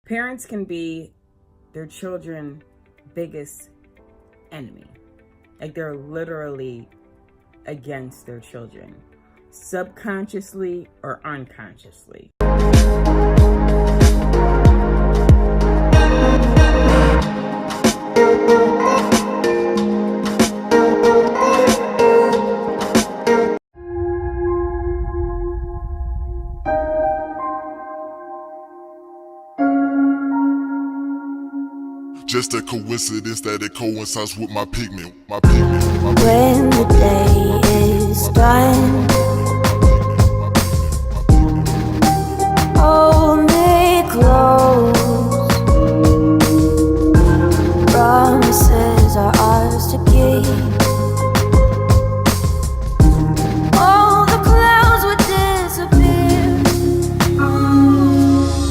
Parents can be their children's biggest enemy. Like, they're literally against their children, subconsciously or unconsciously. Just a coincidence that it coincides with my pigment. When the day is done, hold me close. Promises are ours to keep. All the clouds would disappear.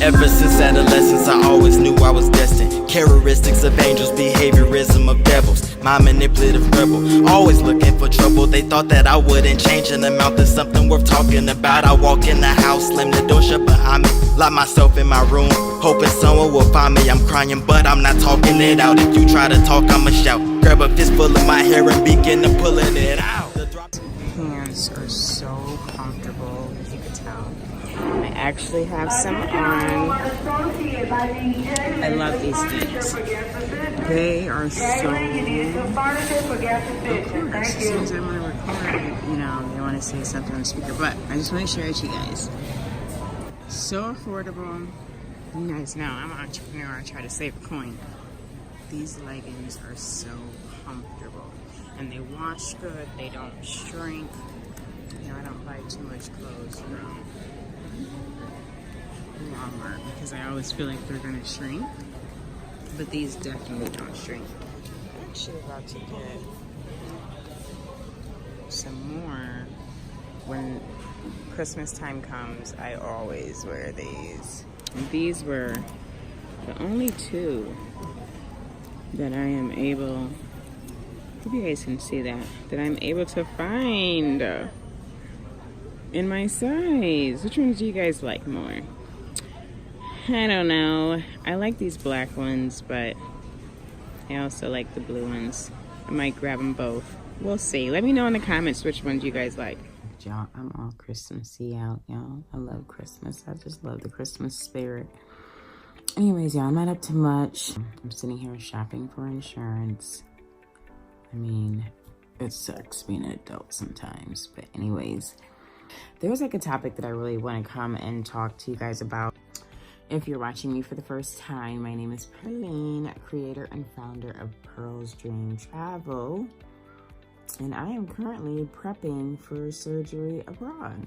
Ever since adolescence, I always knew I was destined. Characteristics of angels, behaviorism of devils. My manipulative rebel, always looking for trouble. They thought that I wouldn't change an amount to something worth talking about. I walk in the house, slam the door shut behind me, lock myself in my room, hoping someone will find me. I'm crying, but I'm not talking it out. If you try to talk, I'ma shout. Grab a fistful of my hair and begin to pulling it out. Pants are so comfortable, as you can tell. I actually have some on. I love these things. They are so, of course, as soon as I want to record, you know, they want to say something on the speaker, but I just want to share it with you guys. So affordable. You guys know, I'm an entrepreneur, I try to save a coin. These leggings are so comfortable, and they wash good, they don't shrink. You know, I don't buy too much clothes from Walmart because I always feel like they're gonna shrink, but these definitely don't shrink. I'm actually about to get some more. When Christmas time comes, I always wear these. And these were the only two that I am able, hope you guys can see that I'm able to find in my size. Which ones do you guys like more? I don't know. I like these black ones, but I also like the blue ones. I might grab them both. We'll see. Let me know in the comments which ones you guys like. Y'all, I'm all Christmassy out, y'all. I love Christmas. I just love the Christmas spirit. Anyways, y'all, I'm not up to much. I'm sitting here shopping for insurance. I mean, it sucks being an adult sometimes. But anyways, there's like a topic that I really want to come and talk to you guys about. If you're watching me for the first time, my name is Pearline, creator and founder of Pearl's Dream Travel. And I am currently prepping for surgery abroad.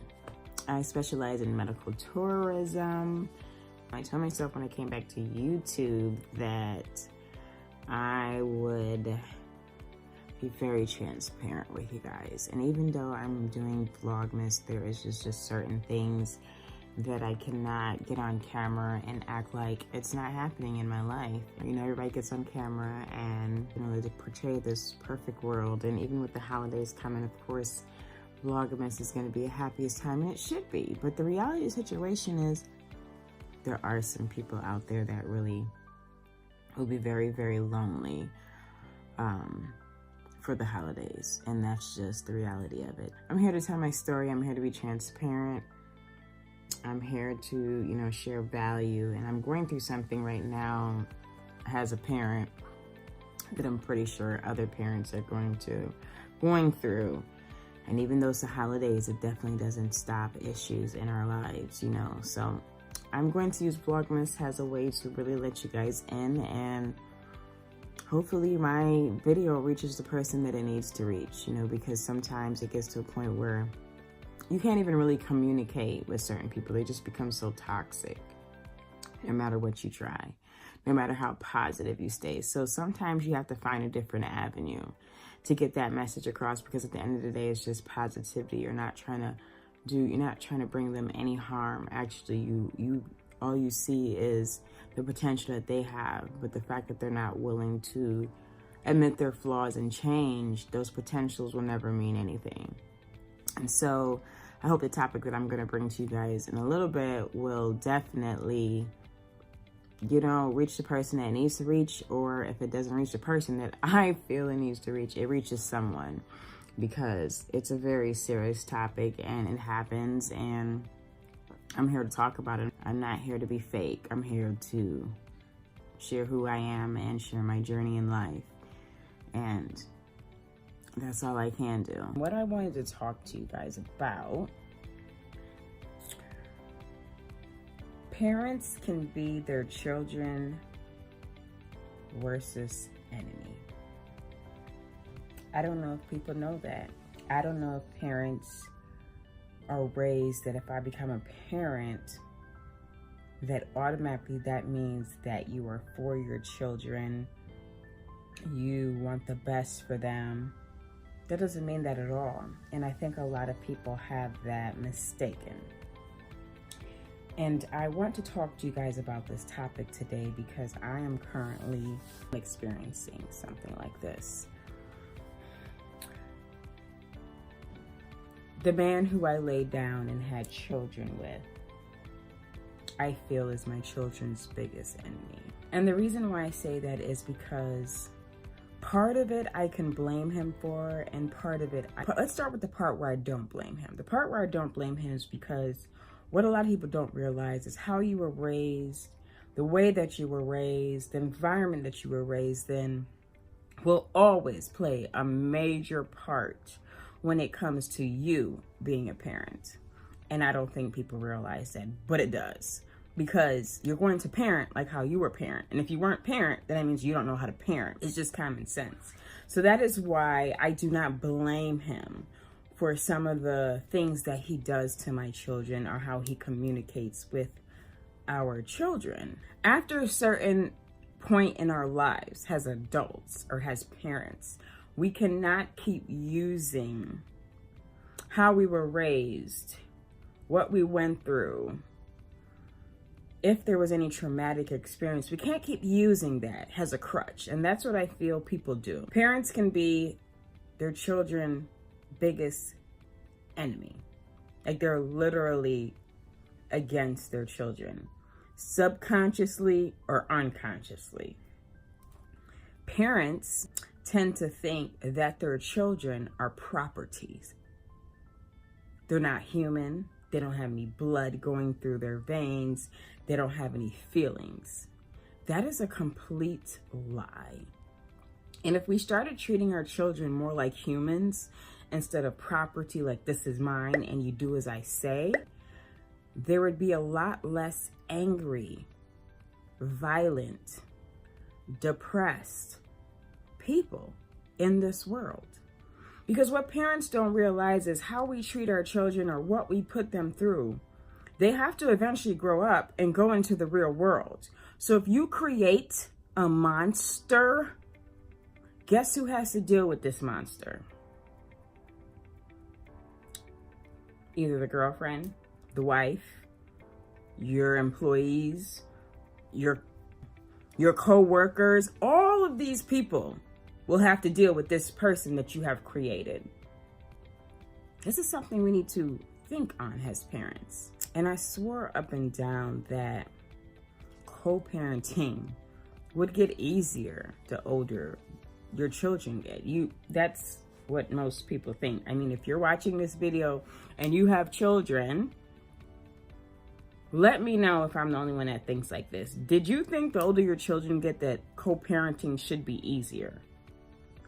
I specialize in medical tourism. I told myself when I came back to YouTube that I would be very transparent with you guys. And even though I'm doing Vlogmas, there is just certain things that I cannot get on camera and act like it's not happening in my life. You know, everybody gets on camera and, you know, they portray this perfect world. And even with the holidays coming, of course, Vlogmas is going to be the happiest time, and it should be. But the reality of the situation is there are some people out there that really will be very, very lonely for the holidays. And that's just the reality of it. I'm here to tell my story. I'm here to be transparent. I'm here to, you know, share value, and I'm going through something right now as a parent that I'm pretty sure other parents are going through. And even though it's the holidays, it definitely doesn't stop issues in our lives, you know. So I'm going to use Vlogmas as a way to really let you guys in, and hopefully my video reaches the person that it needs to reach, you know, because sometimes it gets to a point where you can't even really communicate with certain people. They just become so toxic, no matter what you try, no matter how positive you stay. So sometimes you have to find a different avenue to get that message across, because at the end of the day, it's just positivity. You're not trying to bring them any harm. Actually, all you see is the potential that they have, but the fact that they're not willing to admit their flaws and change, those potentials will never mean anything. And so I hope the topic that I'm going to bring to you guys in a little bit will definitely you know, reach the person that needs to reach, or if it doesn't reach the person that I feel it needs to reach, it reaches someone, because it's a very serious topic and it happens, and I'm here to talk about it. I'm not here to be fake. I'm here to share who I am and share my journey in life, and that's all I can do. What I wanted to talk to you guys about: parents can be their children worstest enemy. I don't know if people know that. I don't know if parents are raised that if I become a parent, that automatically that means that you are for your children, you want the best for them. That doesn't mean that at all. And I think a lot of people have that mistaken. And I want to talk to you guys about this topic today because I am currently experiencing something like this. The man who I laid down and had children with, I feel is my children's biggest enemy. And the reason why I say that is because part of it I can blame him for, and part of it, let's start with the part where I don't blame him. The part where I don't blame him is because what a lot of people don't realize is how you were raised, the way that you were raised, the environment that you were raised in will always play a major part when it comes to you being a parent. And I don't think people realize that, but it does. Because you're going to parent like how you were parent. And if you weren't parent, then that means you don't know how to parent. It's just common sense. So that is why I do not blame him for some of the things that he does to my children or how he communicates with our children. After a certain point in our lives as adults or as parents, we cannot keep using how we were raised, what we went through, if there was any traumatic experience. We can't keep using that as a crutch. And that's what I feel people do. Parents can be their children's biggest enemy. Like they're literally against their children, subconsciously or unconsciously. Parents tend to think that their children are properties. They're not human. They don't have any blood going through their veins. They don't have any feelings. That is a complete lie. And if we started treating our children more like humans instead of property, like this is mine and you do as I say, there would be a lot less angry, violent, depressed people in this world. Because what parents don't realize is how we treat our children or what we put them through. They have to eventually grow up and go into the real world. So if you create a monster, guess who has to deal with this monster? Either the girlfriend, the wife, your employees, your co-workers. All of these people will have to deal with this person that you have created. This is something we need to think on as parents. And I swore up and down that co-parenting would get easier the older your children get. That's what most people think. I mean, if you're watching this video and you have children, let me know if I'm the only one that thinks like this. Did you think the older your children get that co-parenting should be easier?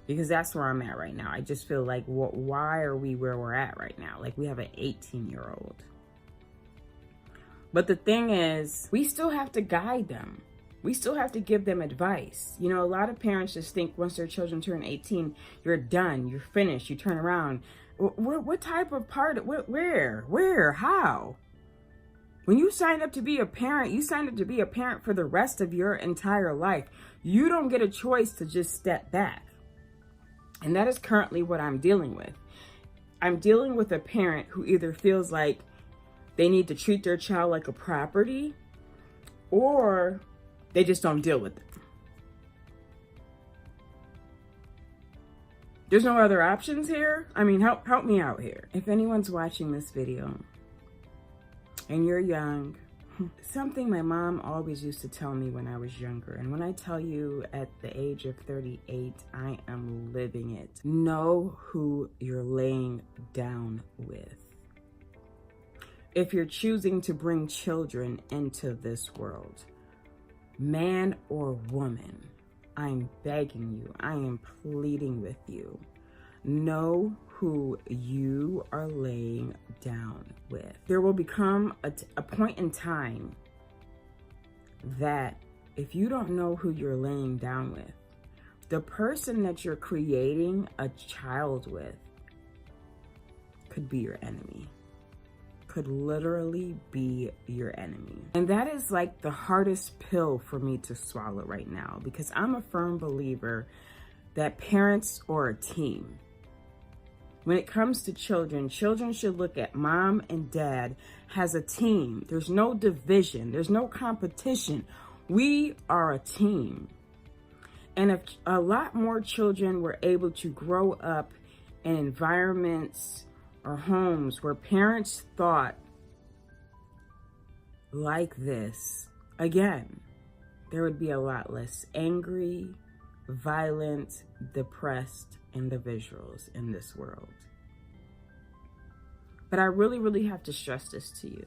Because that's where I'm at right now. I just feel like, why are we where we're at right now? Like we have an 18-year-old. But the thing is, we still have to guide them. We still have to give them advice. You know, a lot of parents just think once their children turn 18, you're done, you're finished, you turn around. What type of part, where, how? When you signed up to be a parent, you signed up to be a parent for the rest of your entire life. You don't get a choice to just step back. And that is currently what I'm dealing with. I'm dealing with a parent who either feels like they need to treat their child like a property, or they just don't deal with it. There's no other options here. I mean, help me out here. If anyone's watching this video and you're young Something my mom always used to tell me when I was younger, and when I tell you at the age of 38, I am living it. Know who you're laying down with. If you're choosing to bring children into this world, man or woman, I'm begging you, I am pleading with you. Know who you are laying down with. There will become a point in time that if you don't know who you're laying down with, the person that you're creating a child with could be your enemy. Could literally be your enemy. And that is like the hardest pill for me to swallow right now, because I'm a firm believer that parents are a team. When it comes to children, children should look at mom and dad as a team. There's no division. There's no competition. We are a team. And if a lot more children were able to grow up in environments or homes where parents thought like this, again, there would be a lot less angry, violent, depressed individuals in this world. But I really, really have to stress this to you.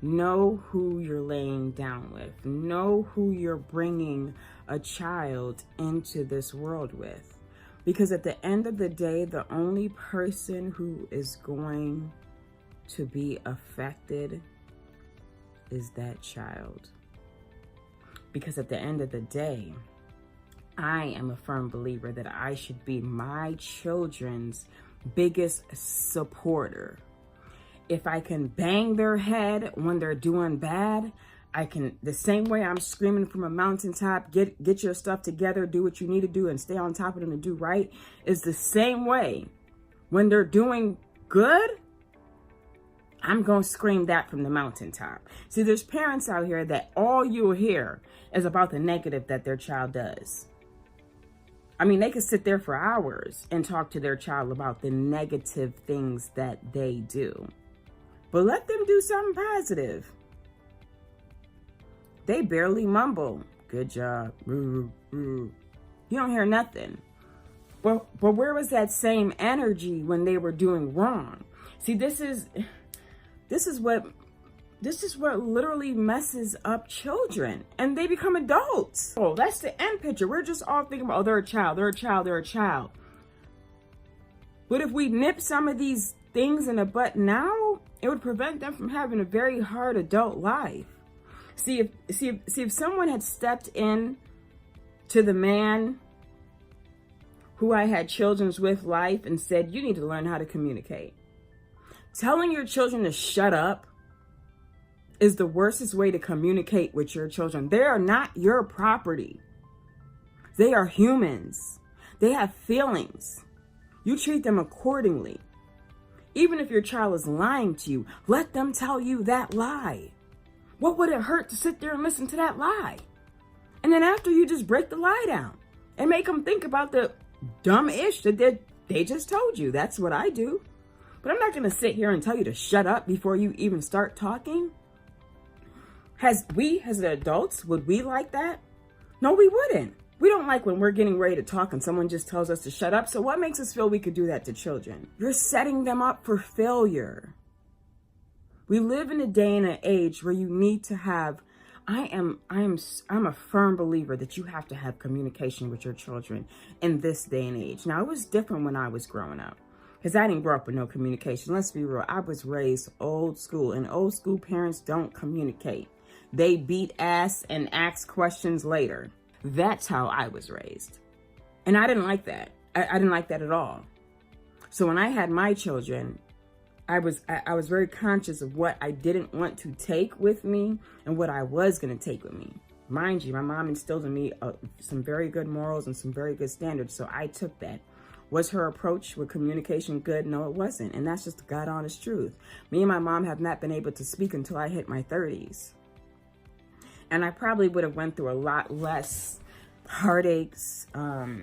Know who you're laying down with. Know who you're bringing a child into this world with. Because at the end of the day, the only person who is going to be affected is that child. Because at the end of the day, I am a firm believer that I should be my children's biggest supporter. If I can bang their head when they're doing bad, I can, the same way I'm screaming from a mountaintop, get your stuff together, do what you need to do, and stay on top of them and do right, is the same way when they're doing good, I'm going to scream that from the mountaintop. See, there's parents out here that all you'll hear is about the negative that their child does. I mean, they could sit there for hours and talk to their child about the negative things that they do. But let them do something positive. They barely mumble, good job, you don't hear nothing. But where was that same energy when they were doing wrong? See, this is what literally messes up children, and they become adults. Oh, that's the end picture. We're just all thinking about, oh, they're a child, they're a child, they're a child. But if we nip some of these things in the butt now, it would prevent them from having a very hard adult life. See if someone had stepped in to the man who I had children with life and said, you need to learn how to communicate. Telling your children to shut up is the worstest way to communicate with your children. They are not your property. They are humans. They have feelings. You treat them accordingly. Even if your child is lying to you, let them tell you that lie. What would it hurt to sit there and listen to that lie? And then after, you just break the lie down and make them think about the dumb ish that they just told you. That's what I do. But I'm not going to sit here and tell you to shut up before you even start talking. As the adults, would we like that? No, we wouldn't. We don't like when we're getting ready to talk and someone just tells us to shut up. So what makes us feel we could do that to children? You're setting them up for failure. We live in a day and an age where you need to have, I'm a firm believer that you have to have communication with your children in this day and age. Now, it was different when I was growing up, because I didn't grow up with no communication. Let's be real. I was raised old school, and old school parents don't communicate. They beat ass and ask questions later. That's how I was raised. And I didn't like that. I didn't like that at all. So when I had my children, I was very conscious of what I didn't want to take with me and what I was going to take with me. Mind you, my mom instilled in me some very good morals and some very good standards. So I took that. Was her approach with communication good? No, it wasn't. And that's just the God honest truth. Me and my mom have not been able to speak until I hit my 30s. And I probably would have went through a lot less heartaches, a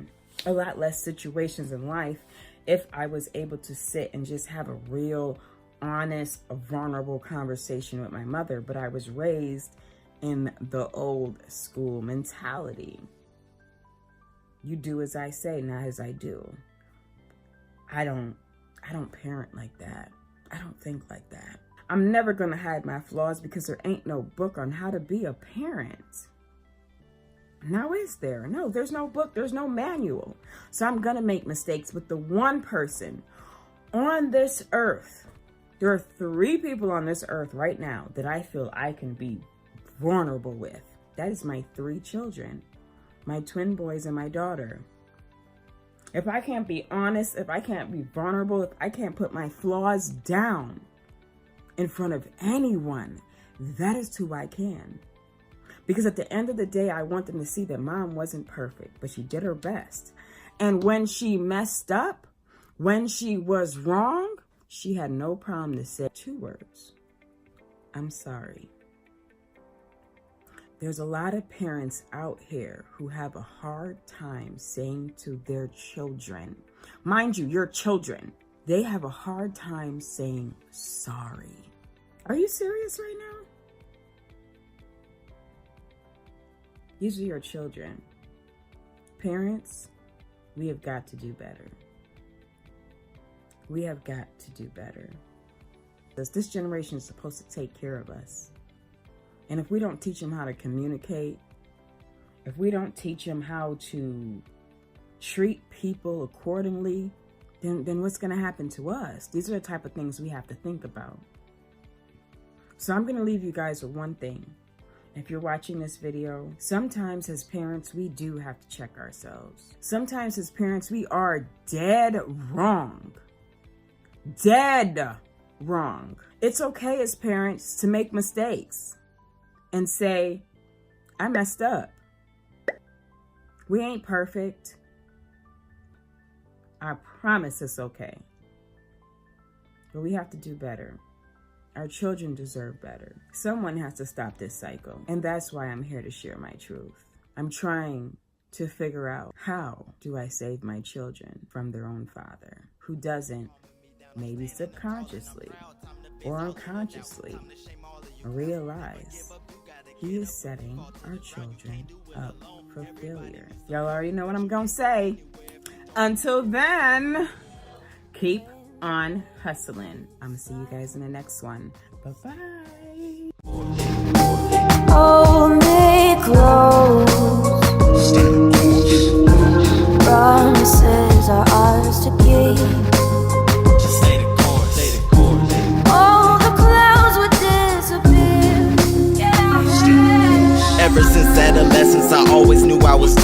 lot less situations in life if I was able to sit and just have a real honest, vulnerable conversation with my mother, but I was raised in the old school mentality. You do as I say, not as I do. I don't parent like that. I don't think like that. I'm never gonna hide my flaws because there ain't no book on how to be a parent. Now is there? No, there's no book, there's no manual. So I'm gonna make mistakes with the one person on this earth. There are 3 people on this earth right now that I feel I can be vulnerable with. That is my 3 children, my twin boys and my daughter. If I can't be honest, if I can't be vulnerable, if I can't put my flaws down in front of anyone, that is who I can. Because at the end of the day, I want them to see that mom wasn't perfect, but she did her best. And when she messed up, when she was wrong, she had no problem to say 2 words. I'm sorry. There's a lot of parents out here who have a hard time saying to their children, mind you, your children, they have a hard time saying sorry. Are you serious right now? These are your children. Parents, we have got to do better. We have got to do better. This generation is supposed to take care of us. And if we don't teach them how to communicate, if we don't teach them how to treat people accordingly, then what's going to happen to us? These are the type of things we have to think about. So I'm going to leave you guys with one thing. If you're watching this video, sometimes as parents, we do have to check ourselves. Sometimes as parents, we are dead wrong. Dead wrong. It's okay as parents to make mistakes and say, I messed up. We ain't perfect. I promise it's okay. But we have to do better. Our children deserve better. Someone has to stop this cycle. And that's why I'm here to share my truth. I'm trying to figure out, how do I save my children from their own father who doesn't, maybe subconsciously or unconsciously, realize he is setting our children up for failure. Y'all already know what I'm gonna say. Until then, keep on hustling. I'm gonna see you guys in the next one. Bye-bye. Hold me close. Promises are ours to keep. Just say the chorus, say the chorus. All the clouds would disappear. Ever since adolescence, I always knew I was